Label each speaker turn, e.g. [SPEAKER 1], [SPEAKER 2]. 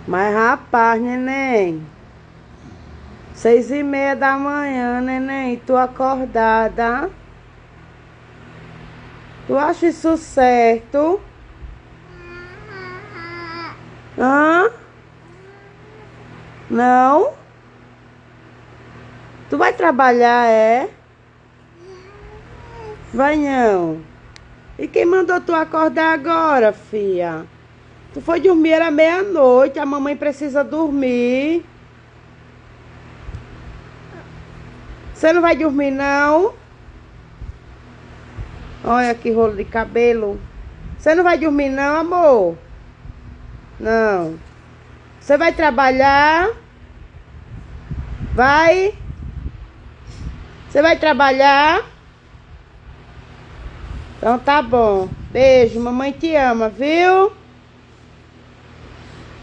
[SPEAKER 1] Mas rapaz, neném, 6:30 da manhã, neném, tu acordada. Tu acha isso certo? Hã? Não? Tu vai trabalhar, é? Vai não. E quem mandou tu acordar agora, filha? Tu foi dormir, era meia-noite, a mamãe precisa dormir. Você não vai dormir, não? Olha que rolo de cabelo. Você não vai dormir, não, amor? Não. Você vai trabalhar? Vai? Você vai trabalhar? Então tá bom. Beijo, mamãe te ama, viu?